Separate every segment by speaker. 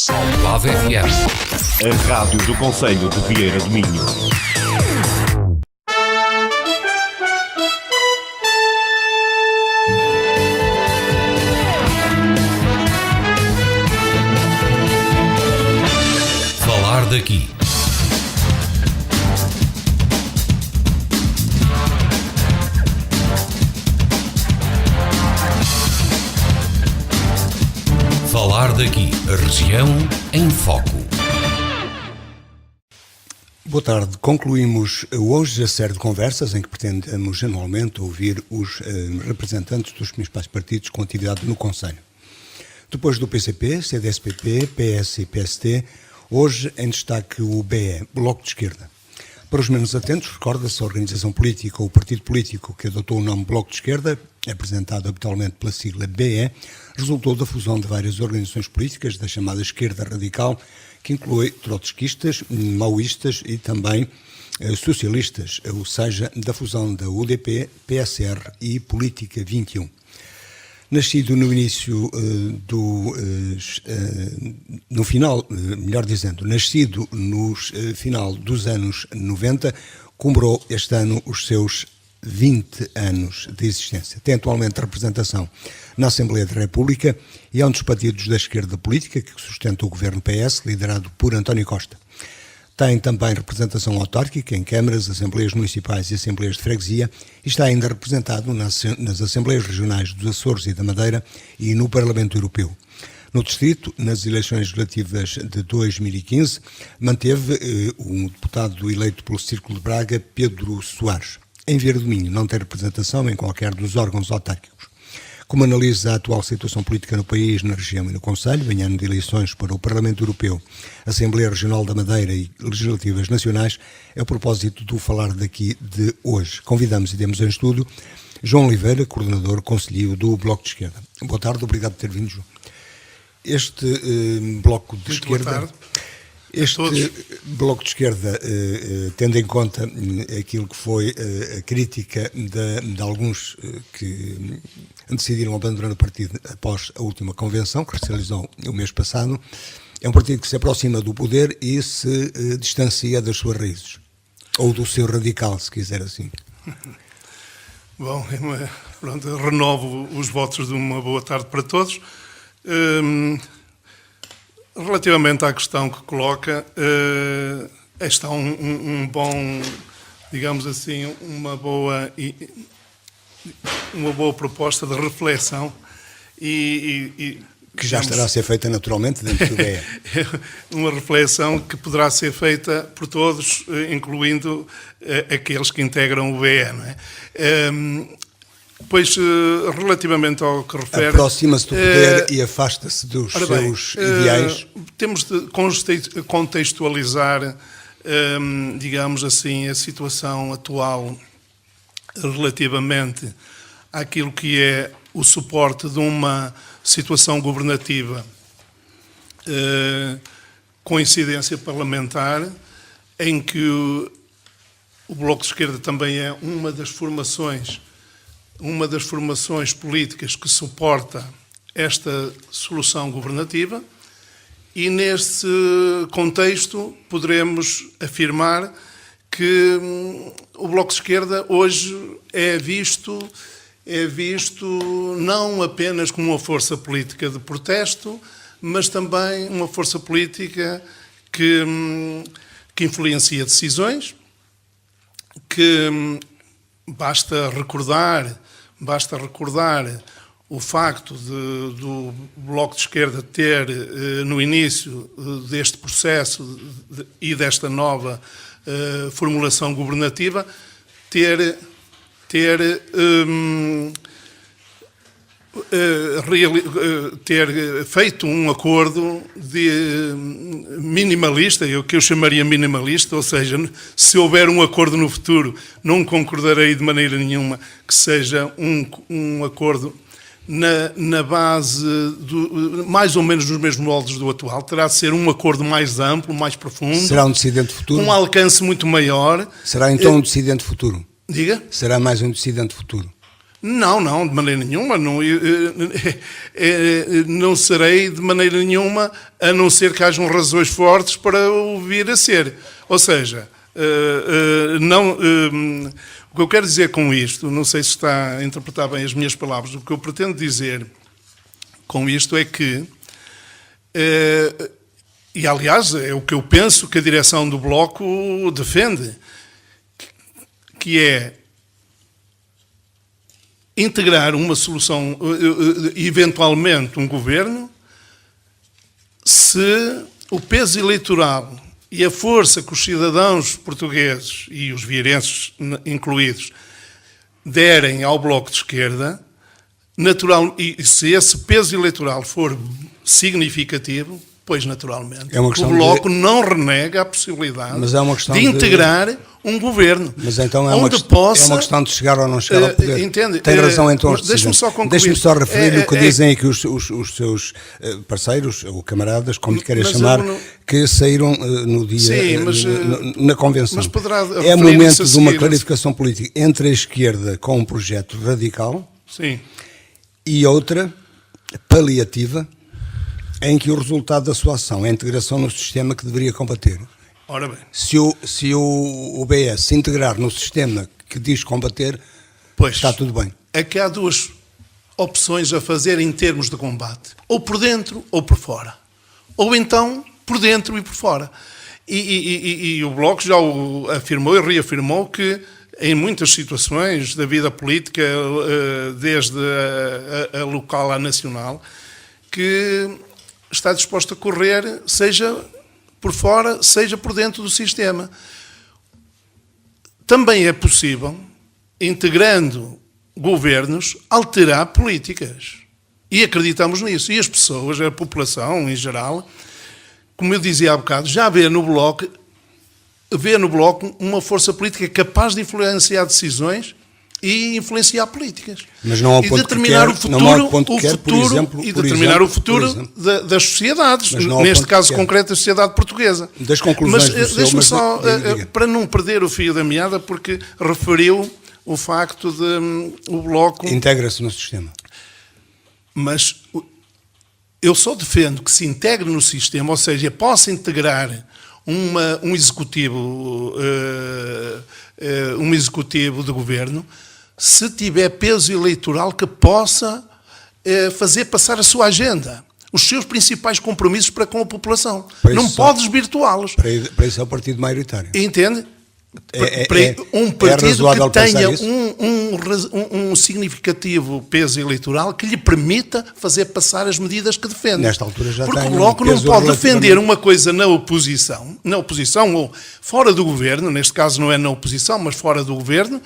Speaker 1: Almada FM.
Speaker 2: A rádio do Concelho de Vieira do Minho.
Speaker 1: Falar daqui. Falar daqui. A região em foco.
Speaker 3: Boa tarde. Concluímos hoje a série de conversas em que pretendemos anualmente ouvir os representantes dos principais partidos com atividade no Conselho. Depois do PCP, CDS-PP, PS e PST, hoje em destaque o BE, Bloco de Esquerda. Para os menos atentos, recorda-se a organização política ou o partido político que adotou o nome Bloco de Esquerda, apresentado habitualmente pela sigla BE, resultou da fusão de várias organizações políticas da chamada esquerda radical, que inclui trotskistas, maoístas e também socialistas, ou seja, da fusão da UDP, PSR e Política 21. Nascido no início no final dos anos 90, comemorou este ano os seus 20 anos de existência. Tem atualmente representação na Assembleia da República e é um dos partidos da esquerda política que sustenta o governo PS, liderado por António Costa. Tem também representação autárquica em câmaras, assembleias municipais e assembleias de freguesia e está ainda representado nas assembleias regionais dos Açores e da Madeira e no Parlamento Europeu. No distrito, nas eleições legislativas de 2015, manteve um deputado eleito pelo Círculo de Braga, Pedro Soares. Em Vieira do Minho não tem representação em qualquer dos órgãos autárquicos. Como analisa a atual situação política no país, na região e no Concelho, em ano de eleições para o Parlamento Europeu, Assembleia Regional da Madeira e legislativas nacionais, é o propósito do Falar daqui de hoje. Convidamos e temos em estúdio João Oliveira, coordenador concelhio do Bloco de Esquerda. Boa tarde, obrigado por ter vindo, João. Este Bloco de Esquerda...
Speaker 4: Boa tarde.
Speaker 3: Este Bloco de Esquerda, tendo em conta aquilo que foi a crítica de alguns que decidiram abandonar o partido após a última convenção, que se realizou o mês passado, é um partido que se aproxima do poder e se distancia das suas raízes, ou do seu radical, se quiser assim.
Speaker 4: Bom, pronto, renovo os votos de uma boa tarde para todos. Relativamente à questão que coloca, está um bom, digamos assim, uma boa proposta de reflexão e
Speaker 3: que já estará a ser feita naturalmente dentro do BE.
Speaker 4: Uma reflexão que poderá ser feita por todos, incluindo aqueles que integram o BE, não é? Pois, relativamente ao que refere...
Speaker 3: Aproxima-se do poder e afasta-se dos seus ideais.
Speaker 4: Temos de contextualizar, digamos assim, a situação atual relativamente àquilo que é o suporte de uma situação governativa com incidência parlamentar, em que o Bloco de Esquerda também é uma das formações políticas que suporta esta solução governativa e, neste contexto, poderemos afirmar que o Bloco de Esquerda hoje é visto não apenas como uma força política de protesto, mas também uma força política que influencia decisões, que basta recordar o facto do Bloco de Esquerda ter, no início deste processo e desta nova formulação governativa, ter feito um acordo minimalista, que eu chamaria minimalista, ou seja, se houver um acordo no futuro, não concordarei de maneira nenhuma que seja um acordo na base, mais ou menos nos mesmos moldes do atual. Terá de ser um acordo mais amplo, mais profundo.
Speaker 3: Será um dissidente futuro?
Speaker 4: Um alcance muito maior.
Speaker 3: Será então um dissidente futuro?
Speaker 4: Diga?
Speaker 3: Será mais um dissidente futuro?
Speaker 4: Não, de maneira nenhuma. Não serei de maneira nenhuma, a não ser que hajam razões fortes para o vir a ser. Ou seja, o que eu quero dizer com isto, não sei se está a interpretar bem as minhas palavras, o que eu pretendo dizer com isto é que, e aliás é o que eu penso que a direção do Bloco defende, que é integrar uma solução, eventualmente um governo, se o peso eleitoral e a força que os cidadãos portugueses, e os vieirenses incluídos, derem ao Bloco de Esquerda, natural, e se esse peso eleitoral for significativo, pois naturalmente o Bloco não renega a possibilidade de integrar um governo.
Speaker 3: Mas então é uma questão de chegar ou não chegar ao poder.
Speaker 4: Entende?
Speaker 3: Tem razão então.
Speaker 4: Deixe-me só concluir.
Speaker 3: Deixe-me só referir o que dizem aqui os seus parceiros, ou camaradas, como lhe queira chamar, que saíram no dia, na convenção.
Speaker 4: Mas poderá
Speaker 3: é momento de uma clarificação política entre a esquerda com um projeto radical,
Speaker 4: sim,
Speaker 3: e outra paliativa, em que o resultado da sua ação é a integração no sistema que deveria combater.
Speaker 4: Ora bem.
Speaker 3: Se o BS se integrar no sistema que diz combater,
Speaker 4: pois,
Speaker 3: está tudo bem.
Speaker 4: É que há duas opções a fazer em termos de combate. Ou por dentro ou por fora. Ou então por dentro e por fora. E o Bloco já o afirmou e reafirmou que em muitas situações da vida política, desde a local à nacional, que está disposto a correr, seja por fora, seja por dentro do sistema. Também é possível, integrando governos, alterar políticas. E acreditamos nisso. E as pessoas, a população em geral, como eu dizia há bocado, já vê no Bloco uma força política capaz de influenciar decisões e influenciar políticas.
Speaker 3: Mas não ao ponto
Speaker 4: determinar o futuro das sociedades, neste caso concreto da sociedade portuguesa.
Speaker 3: Das conclusões
Speaker 4: mas deixe-me só, para não perder o fio da meada, porque referiu o facto de o Bloco...
Speaker 3: integra-se no sistema.
Speaker 4: Mas eu só defendo que se integre no sistema, ou seja, possa integrar um executivo de governo, se tiver peso eleitoral que possa fazer passar a sua agenda, os seus principais compromissos para com a população. Não pode desvirtuá-los.
Speaker 3: Para isso é o partido maioritário.
Speaker 4: Entende? Um partido que tenha um significativo peso eleitoral que lhe permita fazer passar as medidas que defende.
Speaker 3: Nesta altura já
Speaker 4: porque o Bloco não pode defender uma coisa na oposição ou fora do governo, neste caso não é na oposição, mas fora do governo,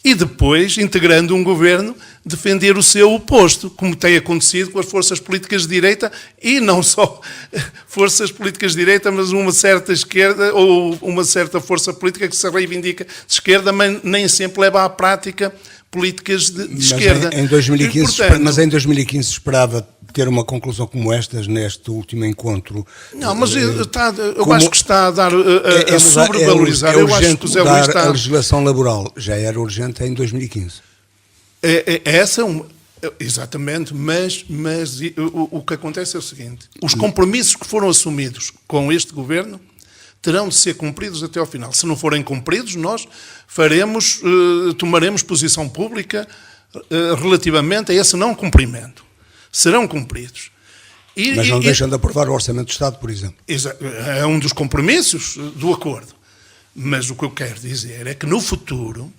Speaker 4: e depois, integrando um governo, defender o seu oposto, como tem acontecido com as forças políticas de direita, e não só forças políticas de direita, mas uma certa esquerda, ou uma certa força política que se reivindica de esquerda, mas nem sempre leva à prática políticas de esquerda.
Speaker 3: Em 2015, portanto, mas em 2015 esperava ter uma conclusão como estas neste último encontro.
Speaker 4: Não, mas eu acho que está a dar a sobrevalorizar.
Speaker 3: Eu acho que o Zé Luís está... A legislação laboral já era urgente em 2015.
Speaker 4: Exatamente, mas o que acontece é o seguinte: os compromissos que foram assumidos com este governo terão de ser cumpridos até ao final. Se não forem cumpridos, nós tomaremos posição pública relativamente a esse não cumprimento. Serão cumpridos.
Speaker 3: Mas não deixam de aprovar o Orçamento do Estado, por exemplo.
Speaker 4: É um dos compromissos do acordo. Mas o que eu quero dizer é que no futuro,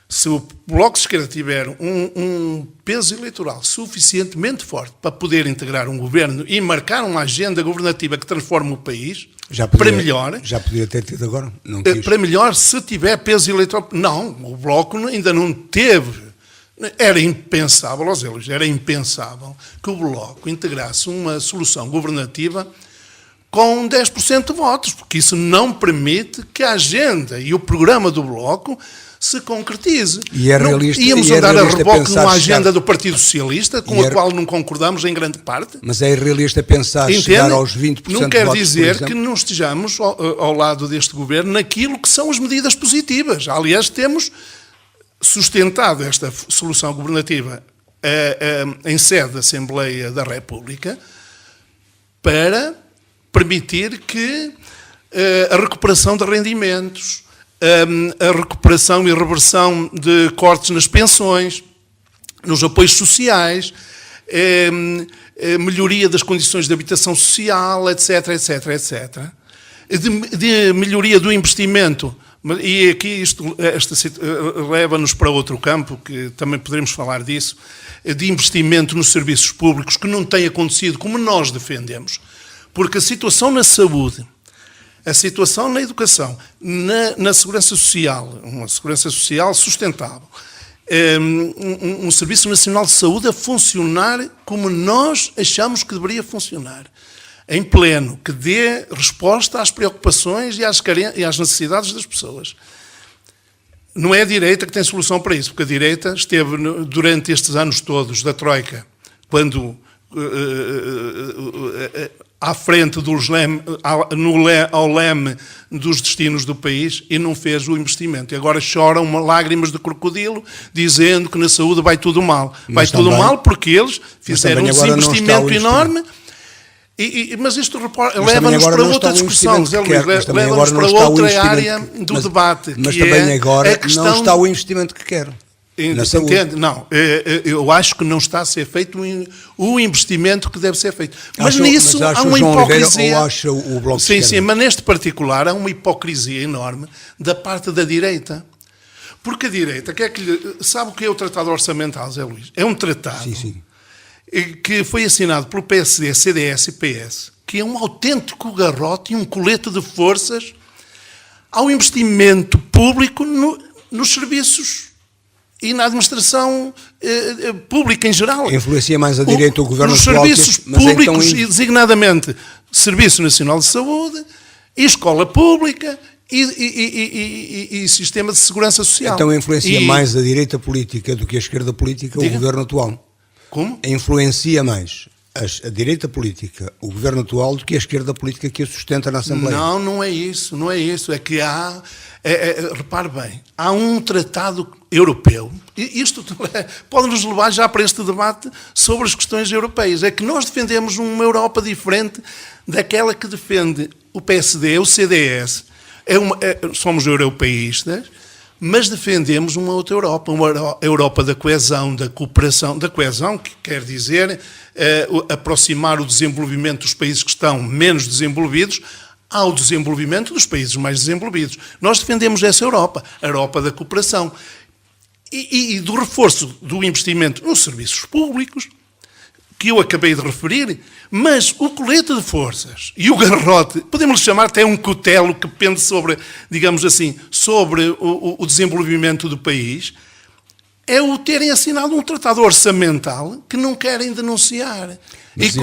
Speaker 4: se o Bloco de Esquerda tiver um peso eleitoral suficientemente forte para poder integrar um governo e marcar uma agenda governativa que transforme o país, para melhor...
Speaker 3: Já podia ter tido agora, não quis.
Speaker 4: Para melhor, se tiver peso eleitoral... Não, o Bloco ainda não teve... Era impensável, Zé Luís, era impensável que o Bloco integrasse uma solução governativa com 10% de votos, porque isso não permite que a agenda e o programa do Bloco se concretize.
Speaker 3: E é realista,
Speaker 4: íamos andar a reboque numa agenda do Partido Socialista, com a qual não concordamos em grande parte.
Speaker 3: Mas é irrealista pensar chegar aos 20% de votos.
Speaker 4: Não quer dizer que não estejamos ao lado deste governo naquilo que são as medidas positivas. Aliás, temos sustentado esta solução governativa em sede da Assembleia da República para permitir que a recuperação de rendimentos, a recuperação e reversão de cortes nas pensões, nos apoios sociais, melhoria das condições de habitação social, etc, etc, etc, de melhoria do investimento. E aqui esta leva-nos para outro campo, que também poderemos falar disso, de investimento nos serviços públicos, que não tem acontecido como nós defendemos. Porque a situação na saúde, a situação na educação, na segurança social, uma segurança social sustentável, um Serviço Nacional de Saúde a funcionar como nós achamos que deveria funcionar, em pleno, que dê resposta às preocupações e às necessidades das pessoas. Não é a direita que tem solução para isso, porque a direita esteve durante estes anos todos da Troika, quando à frente ao leme dos destinos do país, e não fez o investimento. E agora choram lágrimas de crocodilo, dizendo que na saúde vai tudo mal. Vai tudo mal porque eles fizeram um desinvestimento enorme. Mas isto leva-nos para outra discussão, Zé Luís, leva-nos para outra área do debate.
Speaker 3: Mas também agora não está o investimento que quero.
Speaker 4: Entende? Não, eu acho que não está a ser feito o investimento que deve ser feito. Mas nisso há uma hipocrisia.
Speaker 3: Ou acha o Bloco de Esquerda?
Speaker 4: Sim, mas neste particular há uma hipocrisia enorme da parte da direita. Porque a direita, sabe o que é o Tratado Orçamental, Zé Luís? É um tratado que foi assinado pelo PSD, CDS e PS, que é um autêntico garrote e um colete de forças ao investimento público nos serviços e na administração pública em geral.
Speaker 3: Influencia mais a direita o governo
Speaker 4: nos serviços públicos, e designadamente Serviço Nacional de Saúde, e escola pública e sistema de segurança social.
Speaker 3: Então influencia mais a direita política do que a esquerda política o governo atual?
Speaker 4: Como?
Speaker 3: Influencia mais a direita política, o governo atual, do que a esquerda política que a sustenta na Assembleia?
Speaker 4: Não, não é isso. É que há, repare bem, há um tratado europeu, e isto pode nos levar já para este debate sobre as questões europeias. É que nós defendemos uma Europa diferente daquela que defende o PSD, o CDS. Somos europeístas, mas defendemos uma outra Europa, uma Europa da coesão, da cooperação, da coesão, que quer dizer aproximar o desenvolvimento dos países que estão menos desenvolvidos ao desenvolvimento dos países mais desenvolvidos. Nós defendemos essa Europa, a Europa da cooperação e do reforço do investimento nos serviços públicos, que eu acabei de referir, mas o colete de forças e o garrote, podemos chamar até um cutelo que pende sobre, digamos assim, sobre o desenvolvimento do país, é o terem assinado um tratado orçamental que não querem denunciar.
Speaker 3: Mas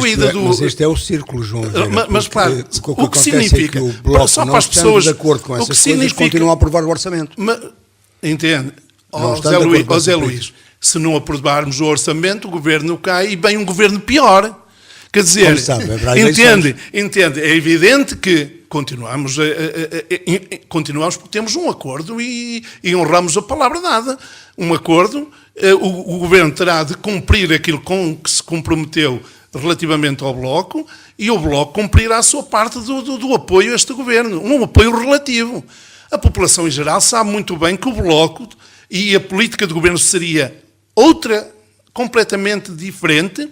Speaker 3: este é o círculo, João Vieira.
Speaker 4: Mas claro,
Speaker 3: o que significa
Speaker 4: é
Speaker 3: que o Bloco,
Speaker 4: só
Speaker 3: não
Speaker 4: para as pessoas,
Speaker 3: de acordo com essas coisas, continua a aprovar o orçamento.
Speaker 4: Entende? Zé Luís, se não aprovarmos o orçamento, o governo cai e vem um governo pior. Quer dizer, entende? É evidente que continuamos porque temos um acordo e honramos a palavra dada. Um acordo, o governo terá de cumprir aquilo com que se comprometeu relativamente ao Bloco, e o Bloco cumprirá a sua parte do apoio a este governo, um apoio relativo. A população em geral sabe muito bem que o Bloco e a política de governo seria outra, completamente diferente,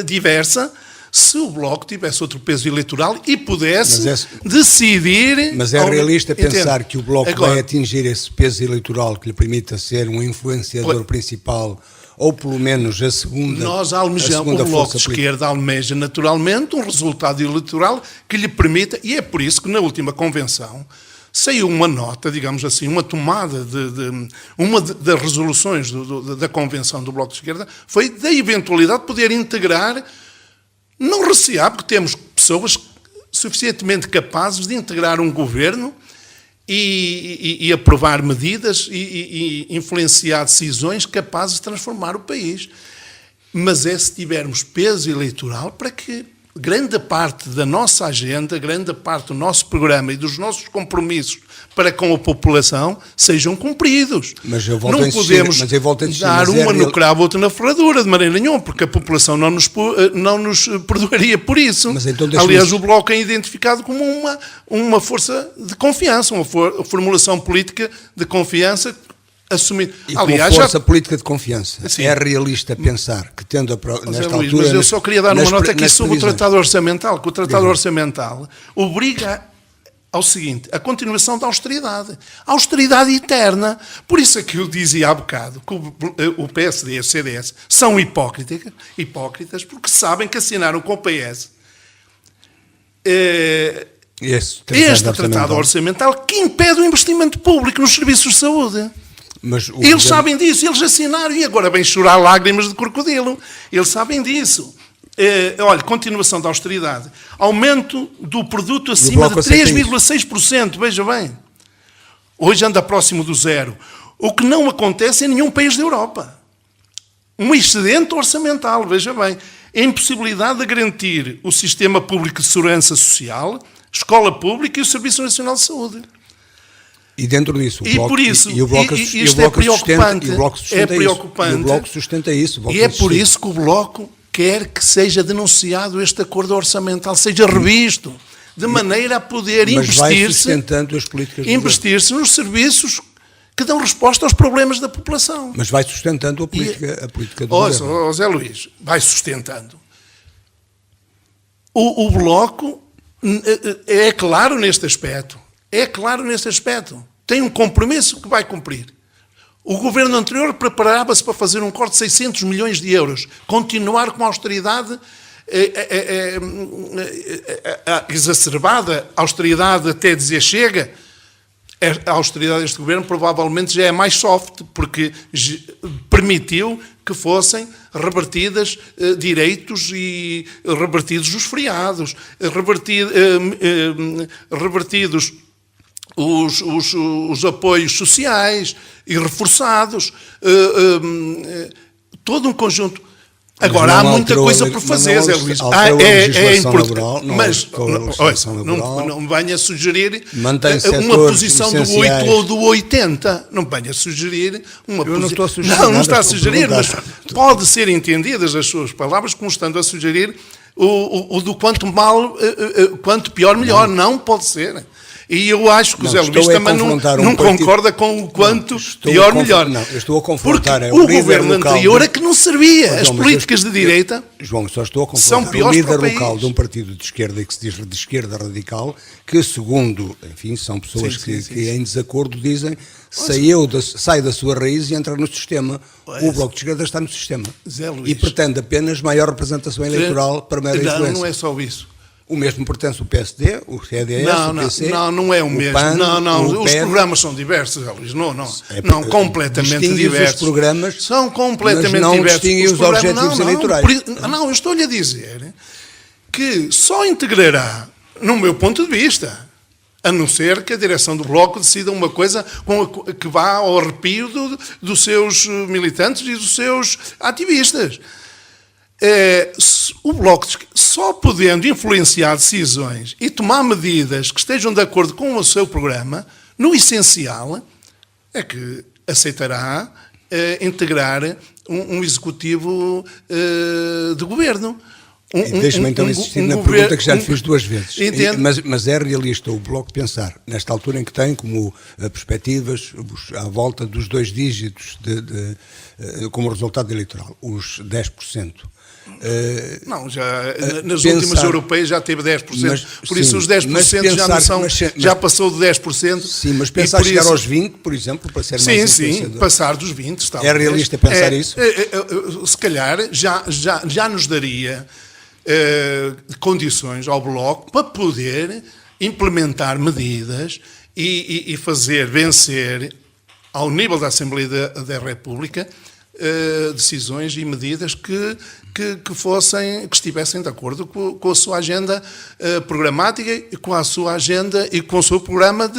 Speaker 4: diversa, se o Bloco tivesse outro peso eleitoral e pudesse decidir...
Speaker 3: Mas é realista pensar que o Bloco vai atingir esse peso eleitoral que lhe permita ser um influenciador principal, ou pelo menos a segunda...
Speaker 4: Nós almejamos, o Bloco de Esquerda almeja naturalmente um resultado eleitoral que lhe permita, e é por isso que na última convenção saiu uma nota, digamos assim, uma tomada uma das resoluções da convenção do Bloco de Esquerda foi da eventualidade de poder integrar, não recear, porque temos pessoas suficientemente capazes de integrar um governo e aprovar medidas e influenciar decisões capazes de transformar o país. Mas é se tivermos peso eleitoral para que grande parte da nossa agenda, grande parte do nosso programa e dos nossos compromissos para com a população sejam cumpridos.
Speaker 3: Mas eu volto
Speaker 4: não
Speaker 3: a insistir,
Speaker 4: podemos
Speaker 3: mas eu volto a insistir,
Speaker 4: dar
Speaker 3: mas é
Speaker 4: uma
Speaker 3: real...
Speaker 4: no cravo, outra na ferradura, de maneira nenhuma, porque a população não nos perdoaria por isso.
Speaker 3: Mas então
Speaker 4: Aliás, o Bloco é identificado como uma força de confiança, uma formulação política de confiança assumindo.
Speaker 3: E aliás, força política de confiança.
Speaker 4: Sim.
Speaker 3: É realista pensar que, tendo nesta
Speaker 4: Luís,
Speaker 3: altura...
Speaker 4: mas eu só queria dar uma nota aqui sobre o
Speaker 3: previsões.
Speaker 4: Tratado Orçamental, que o Tratado Orçamental obriga ao seguinte, a continuação da austeridade. A austeridade eterna. Por isso é que eu dizia há bocado que o PSD e o CDS são hipócritas porque sabem que assinaram com o PS este Tratado Orçamental que impede o investimento público nos serviços de saúde.
Speaker 3: Mas
Speaker 4: eles sabem disso, eles assinaram e agora vem chorar lágrimas de crocodilo. Eles sabem disso. Olha, continuação da austeridade. Aumento do produto acima de 3,6%, veja bem. Hoje anda próximo do zero. O que não acontece em nenhum país da Europa. Um excedente orçamental, veja bem. A impossibilidade de garantir o sistema público de segurança social, escola pública e o Serviço Nacional de Saúde.
Speaker 3: E dentro disso,
Speaker 4: o Bloco
Speaker 3: sustenta isso.
Speaker 4: E é por isso que o Bloco quer que seja denunciado este acordo orçamental, seja revisto, de maneira a poder investir-se nos serviços que dão resposta aos problemas da população.
Speaker 3: Mas vai sustentando a política do governo.
Speaker 4: José Luís, vai sustentando. O Bloco é claro neste aspecto. Tem um compromisso que vai cumprir. O governo anterior preparava-se para fazer um corte de 600 milhões de euros, continuar com a austeridade exacerbada, austeridade até dizer chega. A austeridade deste governo provavelmente já é mais soft, porque permitiu que fossem revertidos direitos e revertidos os feriados, revertidos os apoios sociais e reforçados, todo um conjunto. Agora, há muita coisa por fazer, Zé Luís. É importante. Mas não me venha sugerir uma posição do 8 ou do 80. Não me venha sugerir uma posição. Não está a sugerir, mas pode ser entendidas as suas palavras como estando a sugerir o do quanto pior, melhor. Não pode ser. E eu acho que o Zé Luís também não concorda com o quanto pior, melhor.
Speaker 3: Não, eu estou a confrontar.
Speaker 4: Porque o governo anterior é que não servia. As políticas de direita
Speaker 3: João, só estou a confrontar o líder local de um partido de esquerda e que se diz de esquerda radical, que segundo, enfim, são pessoas que em desacordo dizem, sai da sua raiz e entra no sistema. O Bloco de Esquerda está no sistema. E pretende apenas maior representação eleitoral para mera influência.
Speaker 4: Não é só isso.
Speaker 3: O mesmo pertence o PSD, o CDS, o PC...
Speaker 4: Não é o mesmo.
Speaker 3: PAN,
Speaker 4: os programas são diversos, Luís. Não, completamente diversos.
Speaker 3: Os programas,
Speaker 4: são completamente
Speaker 3: mas não
Speaker 4: diversos.
Speaker 3: Distinguem os objetivos eleitorais.
Speaker 4: Eu estou-lhe a dizer que só integrará, no meu ponto de vista, a não ser que a direção do Bloco decida uma coisa que vá ao arrepio dos seus militantes e dos seus ativistas. O Bloco, só podendo influenciar decisões e tomar medidas que estejam de acordo com o seu programa, no essencial, é que aceitará integrar um executivo de governo.
Speaker 3: Deixe-me então insistir na pergunta que já lhe fiz duas vezes. Mas é realista o Bloco pensar, nesta altura em que tem como perspectivas à volta dos 2 dígitos como resultado eleitoral, os 10%.
Speaker 4: Nas últimas europeias já teve 10%, por isso os 10% já passou de 10%.
Speaker 3: Sim, mas pensar chegar aos 20%, por exemplo, para ser mais
Speaker 4: influenciador. Passar dos 20%.
Speaker 3: É realista pensar isso?
Speaker 4: Se calhar já nos daria condições ao Bloco para poder implementar medidas e fazer vencer, ao nível da Assembleia da República, decisões e medidas que estivessem de acordo com a sua agenda programática, com a sua agenda e com o seu programa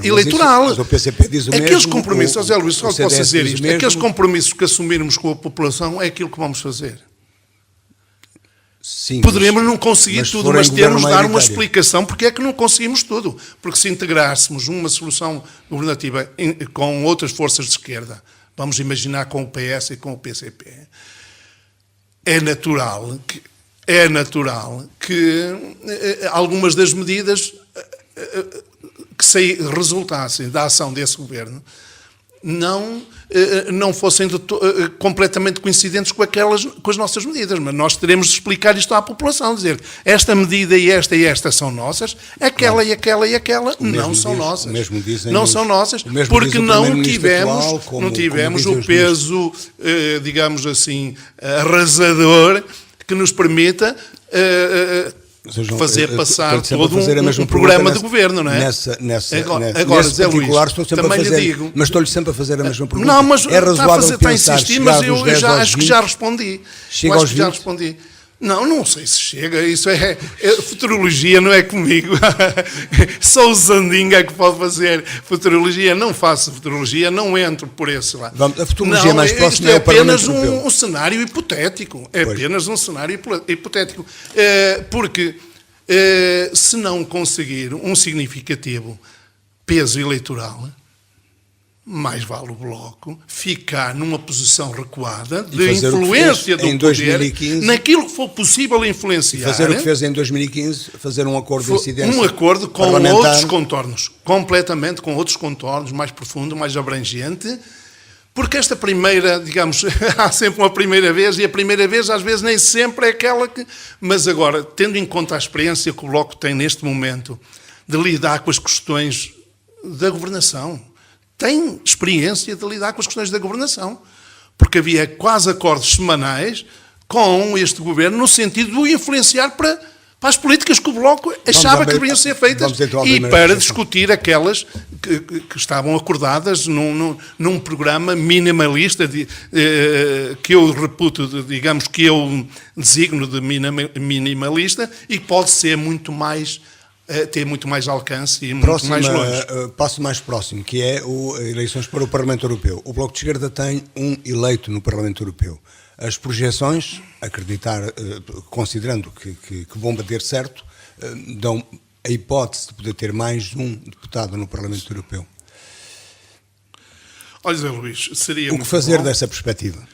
Speaker 4: eleitoral.
Speaker 3: Mas o PCP diz o mesmo.
Speaker 4: Aqueles compromissos, José Luís, só posso dizer isto, aqueles compromissos que assumirmos com a população é aquilo que vamos fazer.
Speaker 3: Sim,
Speaker 4: poderemos não conseguir
Speaker 3: mas se
Speaker 4: tudo,
Speaker 3: for em
Speaker 4: mas temos de
Speaker 3: governo
Speaker 4: dar uma
Speaker 3: maioritário.
Speaker 4: explicação porque é que não conseguimos tudo. Porque se integrássemos uma solução governativa com outras forças de esquerda, vamos imaginar com o PS e com o PCP, é natural que algumas das medidas que resultassem da ação desse governo não fossem completamente coincidentes com as nossas medidas, mas nós teremos de explicar isto à população, dizer esta medida e esta são nossas, aquela e aquela e aquela não são nossas. Não são nossas, porque não tivemos o peso, digamos assim, arrasador que nos permita fazer passar todo um programa de governo, não é?
Speaker 3: Agora,
Speaker 4: Zé Luís, também lhe digo...
Speaker 3: Mas estou-lhe sempre a fazer a mesma pergunta.
Speaker 4: Não, mas
Speaker 3: é razoável
Speaker 4: está a insistir, mas eu já acho que já respondi.
Speaker 3: Chega aos 20?
Speaker 4: Não sei se chega, isso é futurologia, não é comigo. Só o Zandinga que pode fazer futurologia, não faço futurologia, não entro por esse lado.
Speaker 3: A futurologia mais próxima é o
Speaker 4: apenas um cenário hipotético, apenas um cenário hipotético, porque se não conseguir um significativo peso eleitoral, mais vale o Bloco ficar numa posição recuada de influência do poder naquilo que for possível influenciar.
Speaker 3: E fazer o que fez em 2015, fazer um acordo de incidência.
Speaker 4: Um acordo com outros contornos, completamente com outros contornos, mais profundo, mais abrangente, porque esta primeira, digamos, há sempre uma primeira vez, e a primeira vez às vezes nem sempre é aquela que... Mas agora, tendo em conta a experiência que o Bloco tem neste momento de lidar com as questões da governação, tem experiência de lidar com as questões da governação, porque havia quase acordos semanais com este governo no sentido de o influenciar para as políticas que o Bloco achava que deveriam ser feitas e para discutir aquelas que estavam acordadas num programa minimalista que eu reputo, digamos, que eu designo de minimalista e que pode ser muito mais... ter muito mais alcance e muito mais longe.
Speaker 3: Passo mais próximo, que é eleições para o Parlamento Europeu. O Bloco de Esquerda tem um eleito no Parlamento Europeu. As projeções, considerando que vão bater certo, dão a hipótese de poder ter mais um deputado no Parlamento Europeu.
Speaker 4: Olha, Zé Luís, seria
Speaker 3: o que fazer dessa perspectiva?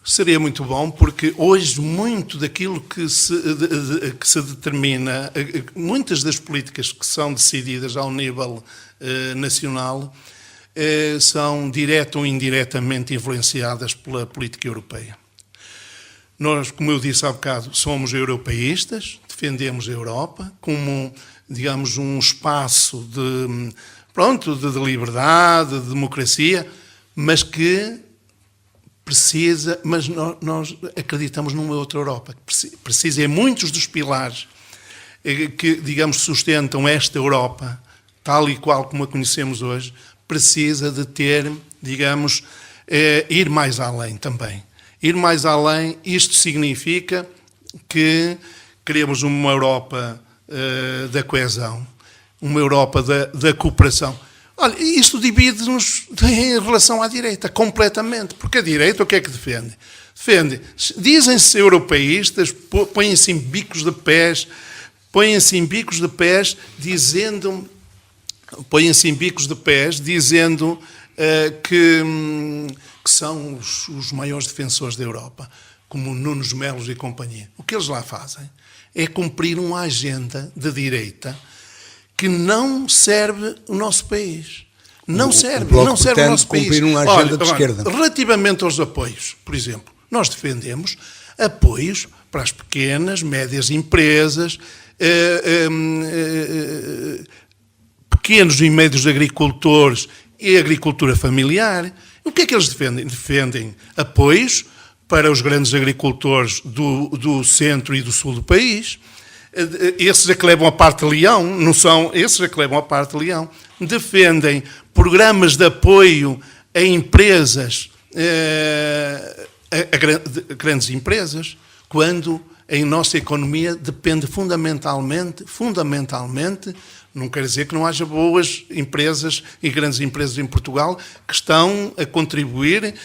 Speaker 4: Seria muito bom, porque hoje muito daquilo que se determina, muitas das políticas que são decididas ao nível nacional são direta ou indiretamente influenciadas pela política europeia. Nós, como eu disse há bocado, somos europeístas, defendemos a Europa como, digamos, um espaço de liberdade, de democracia, mas que precisa, mas nós acreditamos numa outra Europa, que precisa em muitos dos pilares que, digamos, sustentam esta Europa, tal e qual como a conhecemos hoje, precisa de ter, digamos, ir mais além também. Ir mais além, isto significa que queremos uma Europa da coesão, uma Europa da cooperação. Olha, isto divide-nos em relação à direita, completamente, porque a direita o que é que defende? Dizem-se europeístas, põem-se em bicos de pés, dizendo que são os maiores defensores da Europa, como Nunes Melos e companhia. O que eles lá fazem é cumprir uma agenda de direita que não serve o nosso país. Não serve o nosso país.
Speaker 3: Cumprir uma agenda de esquerda.
Speaker 4: Relativamente aos apoios, por exemplo, nós defendemos apoios para as pequenas, médias empresas, pequenos e médios agricultores e agricultura familiar. O que é que eles defendem? Defendem apoios para os grandes agricultores do centro e do sul do país. Esses é que levam a parte de leão, não são esses é que levam a parte de leão. Defendem programas de apoio a empresas, a grandes empresas, quando a nossa economia depende fundamentalmente, não quer dizer que não haja boas empresas e grandes empresas em Portugal que estão a contribuir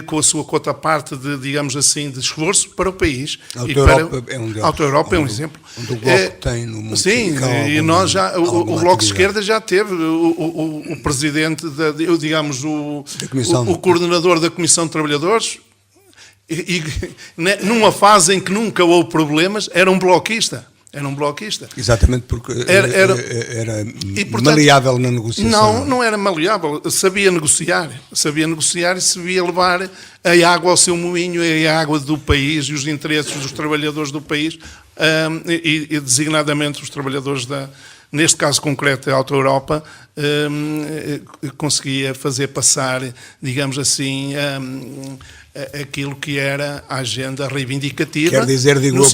Speaker 4: com a sua cota-parte de, digamos assim, de esforço para o país.
Speaker 3: A Auto-Europa é um deles.
Speaker 4: A Auto-Europa é um exemplo.
Speaker 3: Onde o Bloco tem no mundo.
Speaker 4: Sim, e nós já, o Bloco de Esquerda já teve o presidente, digamos, o coordenador da Comissão de Trabalhadores, e numa fase em que nunca houve problemas, era um bloquista.
Speaker 3: Exatamente, porque era
Speaker 4: e, portanto,
Speaker 3: maleável na negociação.
Speaker 4: Não era maleável, sabia negociar e sabia levar a água ao seu moinho, a água do país e os interesses dos trabalhadores do país, e designadamente os trabalhadores neste caso concreto da Auto-Europa, conseguia fazer passar, digamos assim, aquilo que era a agenda reivindicativa.
Speaker 3: Quer dizer, digo eu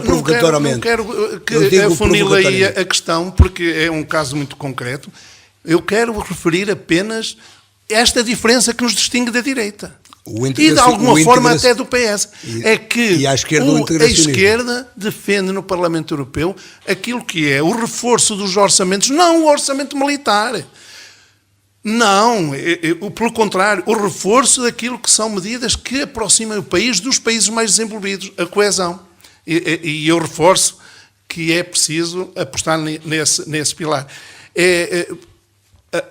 Speaker 3: provocatoriamente.
Speaker 4: Não quero que afunile aí a questão, porque é um caso muito concreto. Eu quero referir apenas esta diferença que nos distingue da direita. E de alguma forma até do PS. É que
Speaker 3: a
Speaker 4: esquerda defende no Parlamento Europeu aquilo que é o reforço dos orçamentos, não o orçamento militar. Não, pelo contrário, o reforço daquilo que são medidas que aproximam o país dos países mais desenvolvidos, a coesão. E eu reforço que é preciso apostar nesse pilar.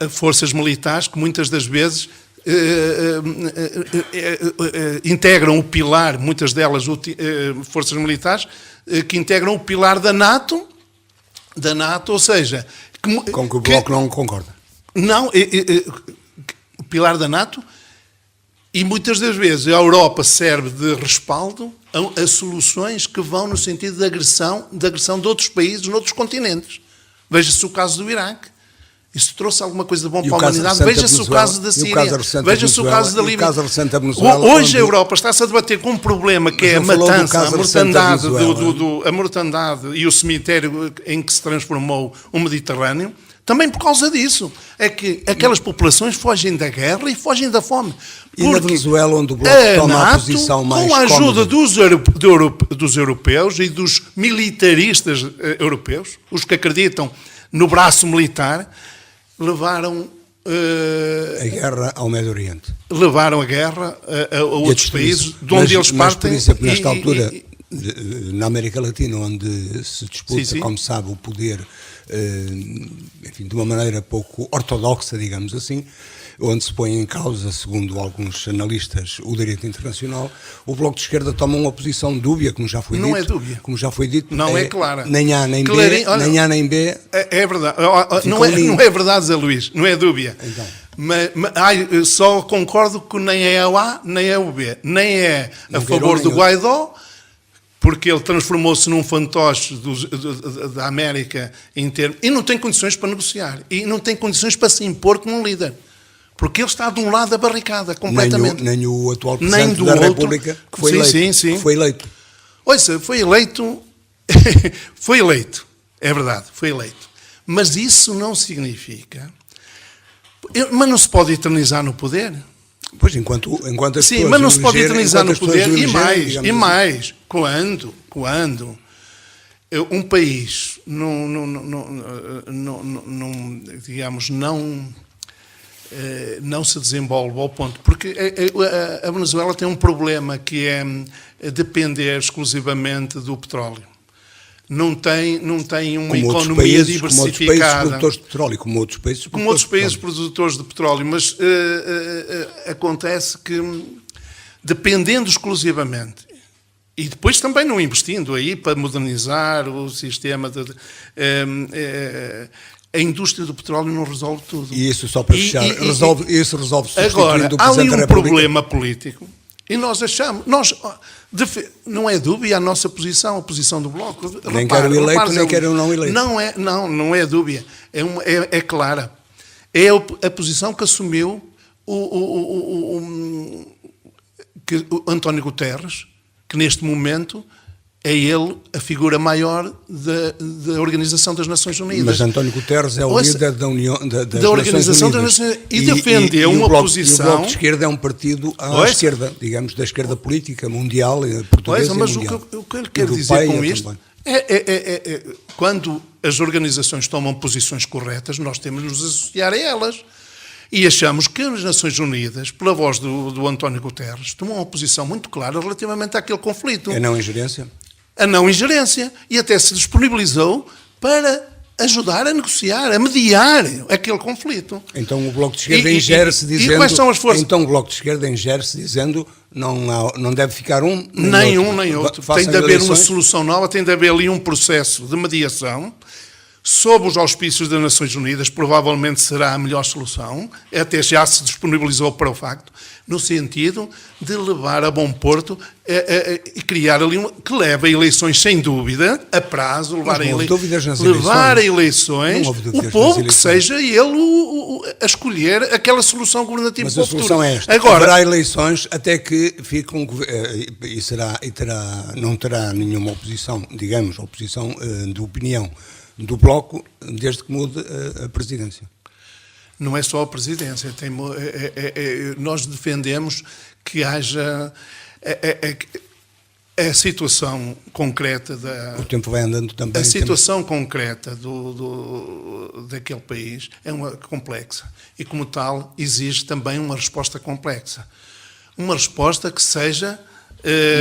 Speaker 4: Forças militares que muitas das vezes integram o pilar, muitas delas forças militares, que integram o pilar da NATO, ou seja...
Speaker 3: Com que o Bloco não concorda.
Speaker 4: Não, o pilar da NATO, e muitas das vezes a Europa serve de respaldo a soluções que vão no sentido de agressão de outros países, noutros continentes. Veja-se o caso do Iraque. Isso trouxe alguma coisa de bom para a humanidade. Veja-se o caso da Síria. Veja-se o caso da Líbia. Hoje a Europa está-se a debater com um problema que é a matança, a mortandade e o cemitério em que se transformou o Mediterrâneo. Também por causa disso. É que aquelas populações fogem da guerra e fogem da fome.
Speaker 3: E na Venezuela, onde o Bloco toma a posição mais
Speaker 4: com a ajuda dos europeus e dos militaristas europeus, os que acreditam no braço militar, levaram
Speaker 3: a guerra ao Médio Oriente.
Speaker 4: Levaram a guerra a outros países de onde eles partem.
Speaker 3: Por exemplo, nesta altura, na América Latina, onde se disputa, como sabe, o poder, enfim, de uma maneira pouco ortodoxa, digamos assim, onde se põe em causa, segundo alguns analistas, o direito internacional, o Bloco de Esquerda toma uma posição dúbia, como já foi dito.
Speaker 4: Não é dúbia.
Speaker 3: Como já foi dito.
Speaker 4: Não é clara.
Speaker 3: Nem A nem B. Nem A nem B.
Speaker 4: É verdade. Não é verdade, Zé Luís. Não é dúbia.
Speaker 3: Então.
Speaker 4: Mas só concordo que nem é o A, nem é o B. Nem é a favor do Guaidó, porque ele transformou-se num fantoche da América inteira e não tem condições para negociar. E não tem condições para se impor como um líder. Porque ele está de um lado da barricada, completamente.
Speaker 3: Nem o atual Presidente da República, que foi eleito.
Speaker 4: Sim.
Speaker 3: Foi eleito.
Speaker 4: Ouça, foi eleito. Foi eleito. É verdade, foi eleito. Mas isso não significa... Mas não se pode eternizar no poder.
Speaker 3: Pois, enquanto as
Speaker 4: sim,
Speaker 3: pessoas
Speaker 4: mas não se pode eternizar no poder. E
Speaker 3: mais,
Speaker 4: quando um país não se desenvolve ao ponto... Porque a Venezuela tem um problema que é depender exclusivamente do petróleo. Não tem uma economia diversificada.
Speaker 3: Como outros países produtores de petróleo. Como outros países
Speaker 4: produtores de petróleo. Mas acontece que, dependendo exclusivamente, e depois também não investindo aí para modernizar o sistema a indústria do petróleo não resolve tudo.
Speaker 3: E isso, só para fechar, resolve
Speaker 4: agora, há ali um problema político. E nós achamos, não é dúbia a nossa posição, a posição do Bloco.
Speaker 3: Nem quero eleito, nem quero não eleito.
Speaker 4: Não é dúbia, é clara. É a posição que assumiu o António Guterres, que neste momento é ele a figura maior da Organização das Nações Unidas.
Speaker 3: Mas António Guterres é o líder da União das
Speaker 4: Organização das
Speaker 3: Nações
Speaker 4: Nações Unidas e defendeu uma posição...
Speaker 3: E o Bloco de Esquerda é um partido à esquerda, digamos, da esquerda política mundial, portuguesa e mundial.
Speaker 4: Mas o que eu lhe quero dizer com isto quando as organizações tomam posições corretas, nós temos de nos associar a elas. E achamos que as Nações Unidas, pela voz do António Guterres, tomam uma posição muito clara relativamente àquele conflito.
Speaker 3: A não ingerência?
Speaker 4: A não ingerência. E até se disponibilizou para ajudar a negociar, a mediar aquele conflito.
Speaker 3: Então o Bloco de Esquerda ingere-se dizendo...
Speaker 4: E quais são as forças?
Speaker 3: Então o Bloco de Esquerda ingere-se dizendo não deve ficar
Speaker 4: nem um nem outro. Tem de haver
Speaker 3: eleições.
Speaker 4: Uma solução nova, tem de haver ali um processo de mediação sob os auspícios das Nações Unidas, provavelmente será a melhor solução, até já se disponibilizou para o facto, no sentido de levar a bom porto e criar ali que leve a eleições sem dúvida, a prazo, levar a eleições, o povo que seja ele a escolher aquela solução governativa para o futuro.
Speaker 3: Mas a solução é esta. Agora, haverá eleições até que fique não terá nenhuma oposição, digamos, oposição de opinião do Bloco, desde que mude a presidência.
Speaker 4: Não é só a presidência. Nós defendemos que haja a situação concreta
Speaker 3: O tempo vai andando também.
Speaker 4: A situação concreta daquele país é uma complexa e, como tal, exige também uma resposta complexa. Uma resposta que seja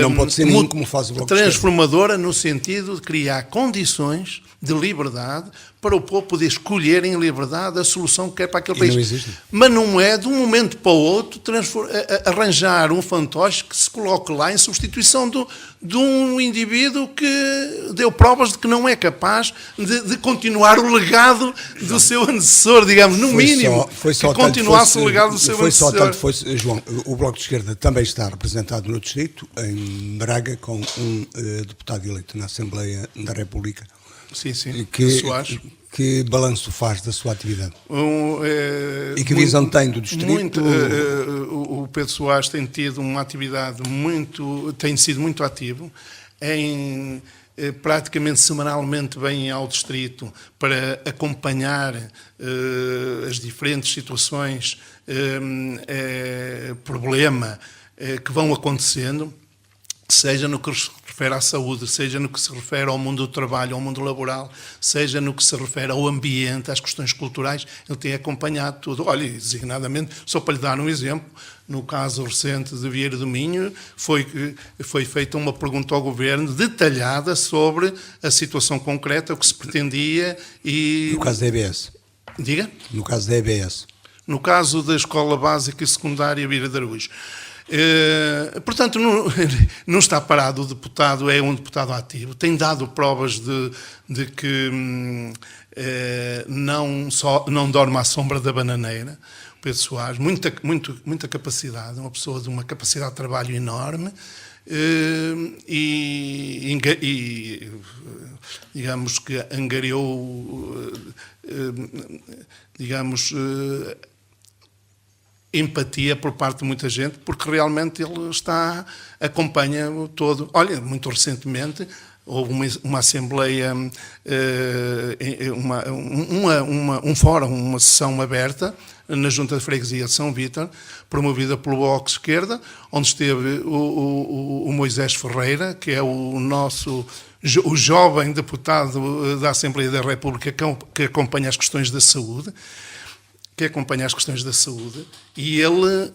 Speaker 3: não pode ser nenhum como faz o Bloco
Speaker 4: transformadora no sentido de criar condições de liberdade para o povo poder escolher em liberdade a solução que quer para aquele país.
Speaker 3: Não existe.
Speaker 4: Mas não é de um momento para o outro arranjar um fantoche que se coloque lá em substituição de um indivíduo que deu provas de que não é capaz de continuar o legado do seu antecessor, digamos, no mínimo, que continuasse o legado do seu antecessor.
Speaker 3: João, o Bloco de Esquerda também está representado no Distrito, em Braga, com um deputado eleito na Assembleia da República.
Speaker 4: Sim,
Speaker 3: Que balanço faz da sua atividade? E que visão tem do Distrito?
Speaker 4: O Pedro Soares tem tido uma atividade tem sido muito ativo praticamente semanalmente vem ao Distrito para acompanhar as diferentes situações, problema que vão acontecendo, seja no que se refere à saúde, seja no que se refere ao mundo do trabalho, ao mundo laboral, seja no que se refere ao ambiente, às questões culturais, ele tem acompanhado tudo. Olha, designadamente, só para lhe dar um exemplo, no caso recente de Vieira do Minho, foi feita uma pergunta ao Governo detalhada sobre a situação concreta, o que se pretendia e...
Speaker 3: No caso da EBS.
Speaker 4: Diga?
Speaker 3: No caso da EBS.
Speaker 4: No caso da Escola Básica e Secundária Vieira de Araújo. Portanto, não está parado. O deputado é um deputado ativo, tem dado provas de que não dorme à sombra da bananeira. Pedro Soares, muita capacidade, uma pessoa de uma capacidade de trabalho enorme e digamos que angariou, empatia por parte de muita gente, porque realmente ele acompanha todo. Olha, muito recentemente houve uma assembleia, um fórum, uma sessão aberta na Junta de Freguesia de São Vítor, promovida pelo Bloco de Esquerda, onde esteve o Moisés Ferreira, que é o jovem deputado da Assembleia da República que acompanha as questões da saúde, e ele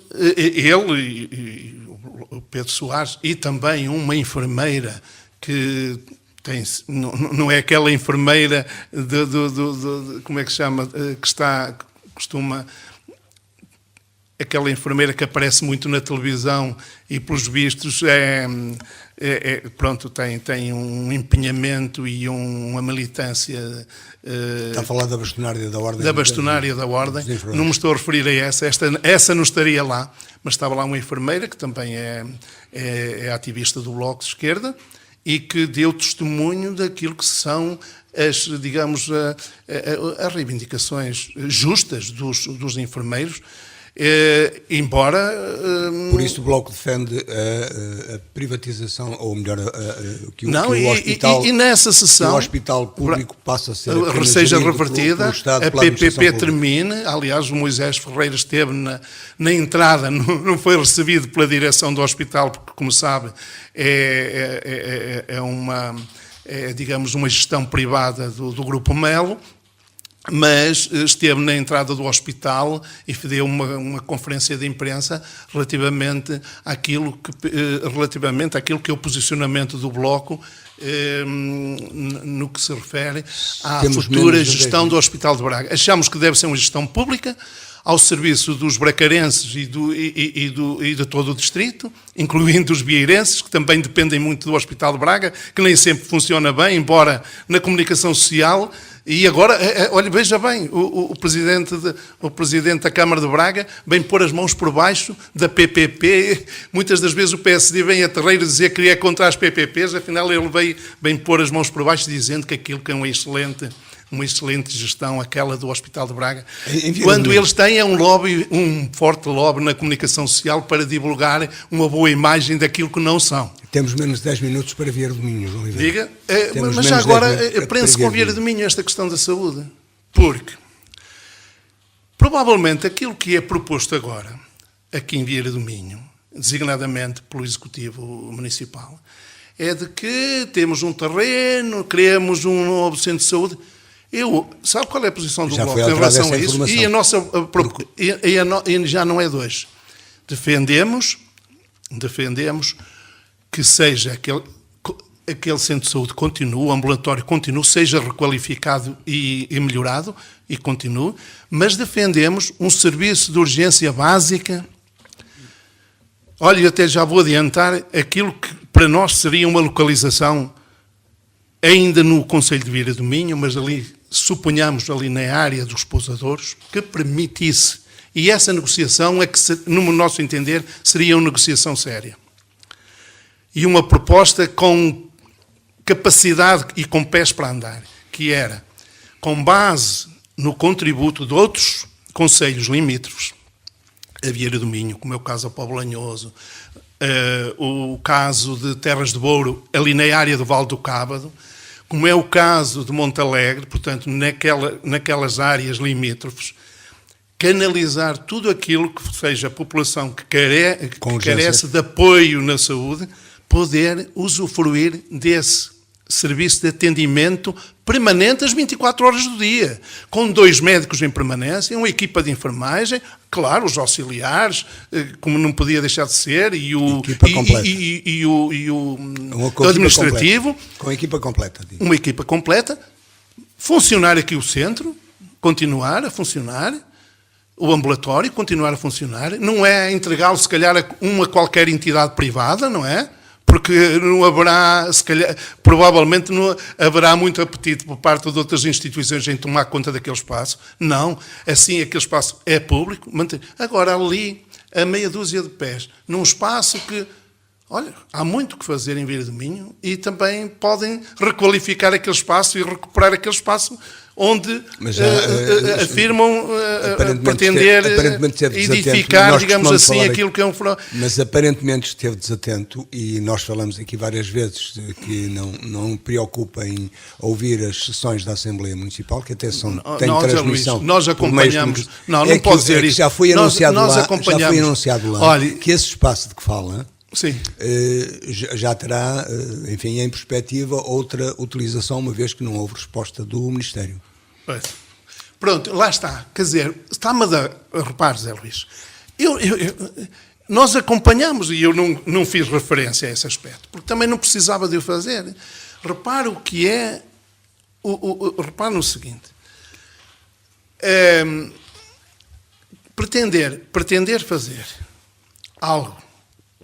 Speaker 4: o Pedro Soares, e também uma enfermeira que não é aquela enfermeira como é que se chama, aquela enfermeira que aparece muito na televisão e, pelos vistos, tem um empenhamento e uma militância.
Speaker 3: Está a falar da bastonária da Ordem.
Speaker 4: Da bastonária da Ordem. Não me estou a referir a essa não estaria lá, mas estava lá uma enfermeira que também é ativista do Bloco de Esquerda e que deu testemunho daquilo que são as reivindicações justas dos enfermeiros. Embora...
Speaker 3: Por isso o Bloco defende a privatização, ou melhor, que o hospital,
Speaker 4: e nessa sessão,
Speaker 3: que o hospital público passa a ser
Speaker 4: seja revertida,
Speaker 3: pelo Estado,
Speaker 4: a
Speaker 3: pela administração
Speaker 4: PPP
Speaker 3: pública.
Speaker 4: termine. Aliás, o Moisés Ferreira esteve na entrada, não foi recebido pela direção do hospital, porque, como sabe, digamos, uma gestão privada do Grupo Melo, mas esteve na entrada do hospital e deu uma conferência de imprensa relativamente àquilo que é o posicionamento do Bloco no que se refere à futura gestão do Hospital de Braga. Achamos que deve ser uma gestão pública, ao serviço dos bracarenses e de todo o distrito, incluindo os bieirenses, que também dependem muito do Hospital de Braga, que nem sempre funciona bem, embora na comunicação social. E agora, olha, veja bem, o presidente da Câmara de Braga vem pôr as mãos por baixo da PPP. Muitas das vezes o PSD vem a terreiro dizer que é contra as PPPs, afinal ele vem pôr as mãos por baixo dizendo que aquilo que é uma excelente gestão, aquela do Hospital de Braga, quando eles têm um forte lobby na comunicação social para divulgar uma boa imagem daquilo que não são.
Speaker 3: Temos menos de 10 minutos para Vieira do Minho, João Oliveira.
Speaker 4: Diga, mas já agora prende-se com Vieira do Minho esta questão da saúde, porque provavelmente aquilo que é proposto agora, aqui em Vieira do Minho, designadamente pelo Executivo Municipal, é de que temos um terreno, queremos um novo centro de saúde. Sabe qual é a posição do Bloco em relação a isso? E a nossa já não é de hoje. Defendemos que seja aquele centro de saúde continue, o ambulatório continue, seja requalificado e melhorado, e continue, mas defendemos um serviço de urgência básica. Olha, eu até já vou adiantar aquilo que para nós seria uma localização ainda no Concelho de Vieira do Minho, mas ali, suponhamos ali na área dos pousadouros, que permitisse, e essa negociação é que, no nosso entender, seria uma negociação séria. E uma proposta com capacidade e com pés para andar, que era, com base no contributo de outros concelhos limítrofes, a Vieira do Minho, como é o caso do Povo Lanhoso, o caso de Terras de Bouro, ali na área do Vale do Cábado, como é o caso de Montalegre, portanto, naquelas áreas limítrofes, canalizar tudo aquilo que seja a população que carece de apoio na saúde, poder usufruir desse serviço de atendimento permanente às 24 horas do dia, com 2 médicos em permanência, uma equipa de enfermagem, claro, os auxiliares, como não podia deixar de ser, e o administrativo.
Speaker 3: Com a equipa completa. Digo.
Speaker 4: Uma equipa completa, funcionar aqui o centro, continuar a funcionar, o ambulatório continuar a funcionar, não é entregá-lo se calhar a uma qualquer entidade privada, não é? Porque não haverá, se calhar, provavelmente não haverá muito apetite por parte de outras instituições em tomar conta daquele espaço. Não, assim aquele espaço é público. Agora ali, a meia dúzia de pés, num espaço que, olha, há muito que fazer em Vieira do Minho e também podem requalificar aquele espaço e recuperar aquele espaço onde afirmam pretender edificar, digamos assim, aquilo que é um...
Speaker 3: Mas aparentemente esteve desatento, e nós falamos aqui várias vezes que não preocupa em ouvir as sessões da Assembleia Municipal, que até têm transmissão.
Speaker 4: Luís, nós acompanhamos... Não pode dizer isso.
Speaker 3: Já foi anunciado lá
Speaker 4: Olha,
Speaker 3: que esse espaço de que fala...
Speaker 4: Sim.
Speaker 3: Já terá, enfim, em perspectiva, outra utilização, uma vez que não houve resposta do Ministério.
Speaker 4: Pronto, lá está. Quer dizer, está-me a dar... Repare, Zé Luís, nós acompanhamos, e eu não fiz referência a esse aspecto, porque também não precisava de o fazer. Repare o que é... repare no seguinte. Pretender fazer algo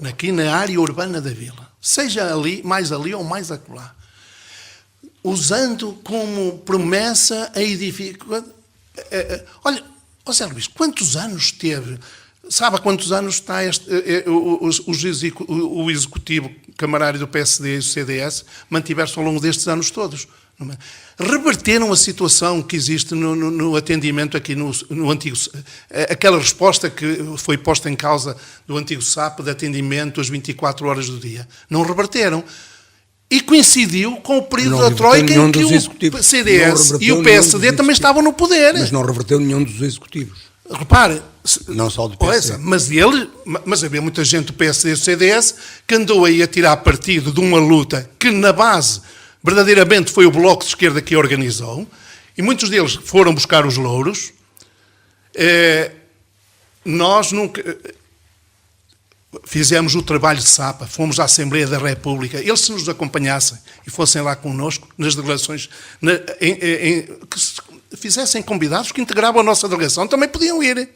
Speaker 4: aqui na área urbana da vila, seja ali, mais ali ou mais acolá, usando como promessa a edificar... Olha, José Luís, quantos anos teve... Sabe há quantos anos está o Executivo Camarário do PSD e do CDS mantiveram-se ao longo destes anos todos? Reverteram a situação que existe no atendimento aqui no antigo... Aquela resposta que foi posta em causa do antigo SAP de atendimento às 24 horas do dia. Não reverteram. E coincidiu com o período da Troika em que o CDS e o PSD também estavam no poder.
Speaker 3: Mas não reverteu nenhum dos executivos.
Speaker 4: Repare,
Speaker 3: não só do PSD.
Speaker 4: Mas havia muita gente do PSD e do CDS que andou aí a tirar partido de uma luta que na base verdadeiramente foi o Bloco de Esquerda que organizou, e muitos deles foram buscar os louros. Nós nunca... Fizemos o trabalho de SAPA, fomos à Assembleia da República. Eles, se nos acompanhassem e fossem lá connosco nas delegações, que fizessem convidados que integravam a nossa delegação, também podiam ir.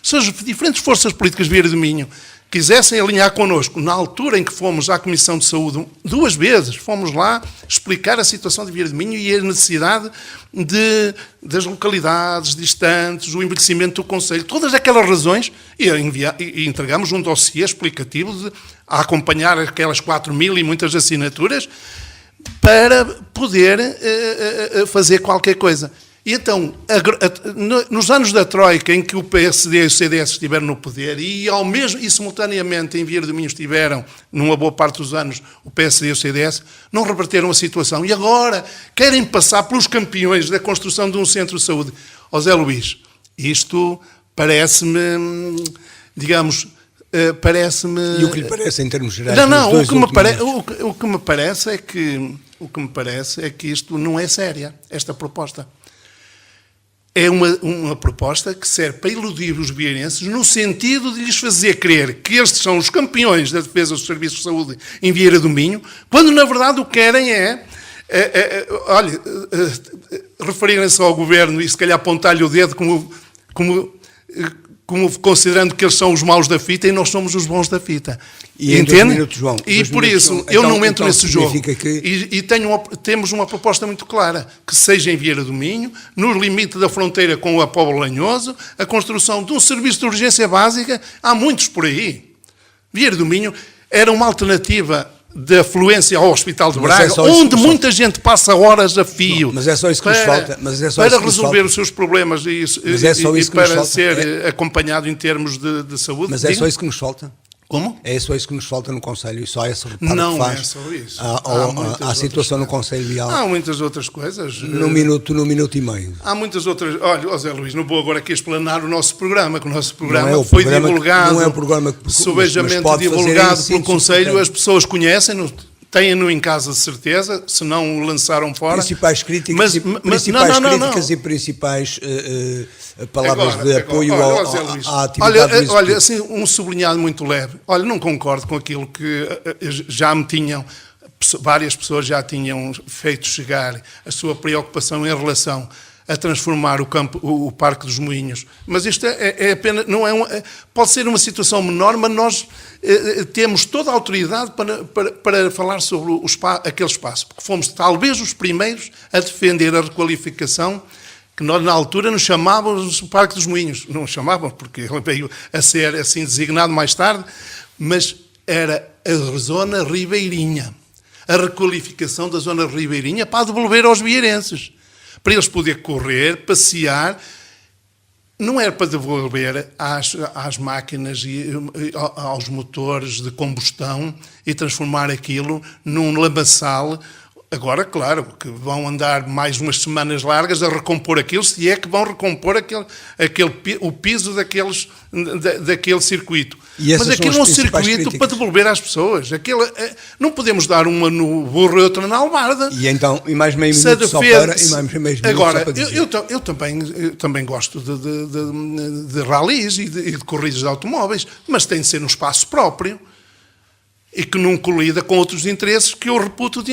Speaker 4: Se as diferentes forças políticas de Vieira do Minho quisessem alinhar connosco, na altura em que fomos à Comissão de Saúde, 2 vezes, fomos lá explicar a situação de Vieira do Minho e a necessidade das localidades distantes, o envelhecimento do Conselho, todas aquelas razões, e entregamos um dossiê explicativo a acompanhar aquelas 4.000 e muitas assinaturas para poder fazer qualquer coisa. E então, nos anos da Troika, em que o PSD e o CDS estiveram no poder, e simultaneamente em Vieira do Minho estiveram, numa boa parte dos anos, o PSD e o CDS, não reverteram a situação. E agora querem passar pelos campeões da construção de um centro de saúde. Ó Zé Luís, isto parece-me, digamos...
Speaker 3: E o que lhe parece em termos gerais?
Speaker 4: O que me parece é que isto não é séria, esta proposta. É uma proposta que serve para iludir os vieirenses no sentido de lhes fazer crer que estes são os campeões da defesa dos serviços de saúde em Vieira do Minho, quando na verdade o que querem referirem-se ao governo e se calhar apontar-lhe o dedo como considerando que eles são os maus da fita e nós somos os bons da fita.
Speaker 3: E
Speaker 4: entende?
Speaker 3: Minutos, João,
Speaker 4: e por isso eu não entro nesse jogo.
Speaker 3: Que...
Speaker 4: E temos uma proposta muito clara, que seja em Vieira do Minho, no limite da fronteira com o Apóbolo Lanhoso, a construção de um serviço de urgência básica. Há muitos por aí. Vieira do Minho era uma alternativa de afluência ao Hospital de Braga, onde muita gente passa horas a fio.
Speaker 3: Não, mas é só isso que nos falta.
Speaker 4: Para resolver os seus problemas e para ser acompanhado em termos de saúde.
Speaker 3: Mas é só isso que nos falta?
Speaker 4: Como?
Speaker 3: É só isso que nos falta no Conselho, e só esse reparo
Speaker 4: não
Speaker 3: que faz.
Speaker 4: Não é só isso.
Speaker 3: Há situação no Conselho e
Speaker 4: há muitas outras coisas.
Speaker 3: No minuto e meio.
Speaker 4: Há muitas outras. Olha, José Luís, não vou agora aqui explanar o nosso programa, que o nosso programa
Speaker 3: não é
Speaker 4: foi divulgado.
Speaker 3: Não é o programa que
Speaker 4: subejamente divulgado pelo Conselho, as pessoas conhecem-no. Têm-no em casa de certeza, se não o lançaram fora.
Speaker 3: Principais críticas e principais palavras de apoio à atividade do
Speaker 4: Olha, assim, um sublinhado muito leve. Olha, não concordo com aquilo que já me tinham, várias pessoas já tinham feito chegar a sua preocupação em relação a transformar o Parque dos Moinhos. Mas isto é apenas, pode ser uma situação menor, mas nós temos toda a autoridade para falar sobre aquele espaço, porque fomos talvez os primeiros a defender a requalificação, que nós na altura nos chamávamos o Parque dos Moinhos. Não chamávamos, porque ele veio a ser assim designado mais tarde, mas era a zona ribeirinha, a requalificação da zona ribeirinha para devolver aos vieirenses, para eles poderem correr, passear. Não era para devolver às máquinas e aos motores de combustão e transformar aquilo num lamaçal. Agora, claro, que vão andar mais umas semanas largas a recompor aquilo, se é que vão recompor o piso daquele circuito. Mas aquilo é um circuito para devolver às pessoas. Não podemos dar uma no burro e outra na albarda.
Speaker 3: E mais meio minuto só para...
Speaker 4: Agora, eu também gosto de ralis e de corridas de automóveis, mas tem de ser num espaço próprio e que não colida com outros interesses que eu reputo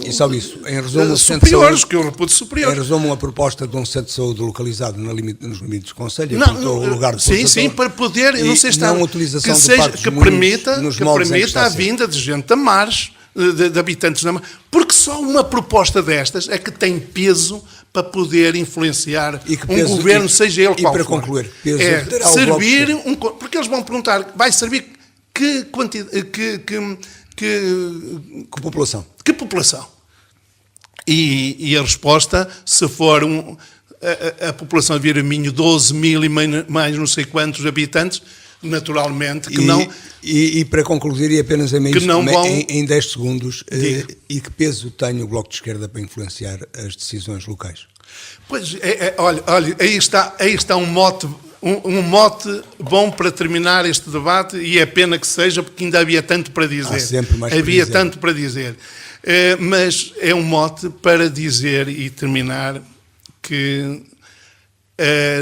Speaker 3: e só isso, em resumo,
Speaker 4: superiores, que eu reputo superiores.
Speaker 3: Em resumo, uma proposta de um centro de saúde localizado nos limites do Conselho, o lugar de
Speaker 4: sim, para poder, não sei se está,
Speaker 3: utilização
Speaker 4: que permita a vinda de gente da Mares, de habitantes da Mares, porque só uma proposta destas é que tem peso para poder influenciar um governo, seja ele qual for.
Speaker 3: E para concluir, peso
Speaker 4: servir, porque eles vão perguntar, vai servir que quantidade, que população? E a resposta, se for a população de Vieira do Minho, 12 mil e mais não sei quantos habitantes, naturalmente que não...
Speaker 3: E para concluir, e apenas
Speaker 4: que não vão,
Speaker 3: em 10 segundos, e que peso tem o Bloco de Esquerda para influenciar as decisões locais?
Speaker 4: Pois, olha, aí está um mote bom para terminar este debate, e é pena que seja, porque ainda havia tanto para dizer.
Speaker 3: Há sempre mais para dizer.
Speaker 4: Tanto para dizer. Mas é um mote para dizer e terminar que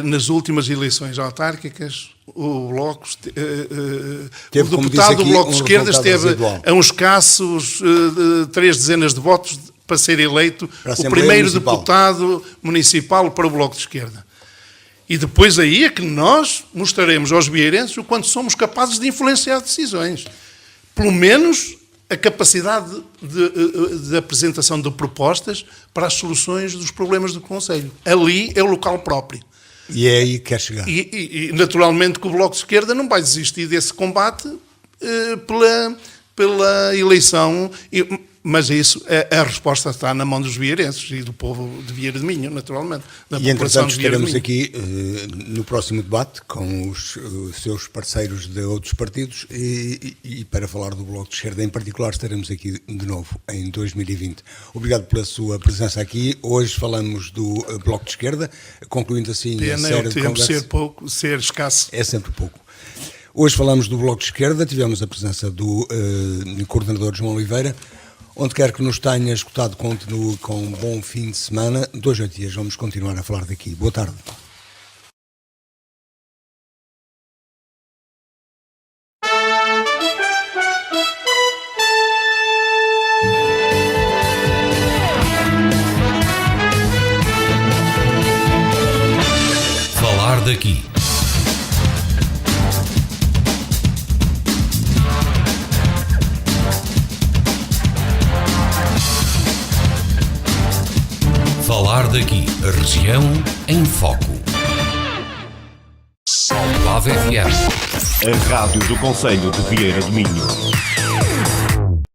Speaker 4: nas últimas eleições autárquicas o Bloco, o deputado do Bloco de Esquerda esteve a uns escassos 3 dezenas de votos para ser eleito o primeiro deputado municipal para o Bloco de Esquerda. E depois aí é que nós mostraremos aos vieirenses o quanto somos capazes de influenciar decisões. Pelo menos a capacidade de apresentação de propostas para as soluções dos problemas do Conselho. Ali é o local próprio.
Speaker 3: E é aí que quer chegar.
Speaker 4: E naturalmente que o Bloco de Esquerda não vai desistir desse combate pela eleição, mas isso, a resposta está na mão dos vieirenses e do povo de Vieira do Minho, naturalmente.
Speaker 3: E entretanto estaremos aqui no próximo debate com os seus parceiros de outros partidos e para falar do Bloco de Esquerda em particular estaremos aqui de novo em 2020. Obrigado pela sua presença aqui. Hoje falamos do Bloco de Esquerda, concluindo assim a série de conversas.
Speaker 4: Ser escasso.
Speaker 3: É sempre pouco. Hoje falamos do Bloco de Esquerda, tivemos a presença do coordenador João Oliveira. Onde quer que nos tenha escutado, continue com um bom fim de semana. 2 a 8 dias vamos continuar a falar daqui. Boa tarde.
Speaker 1: Falar daqui. Falar daqui, a região em foco. Almada FM.
Speaker 2: A rádio do Conselho de Vieira do Minho.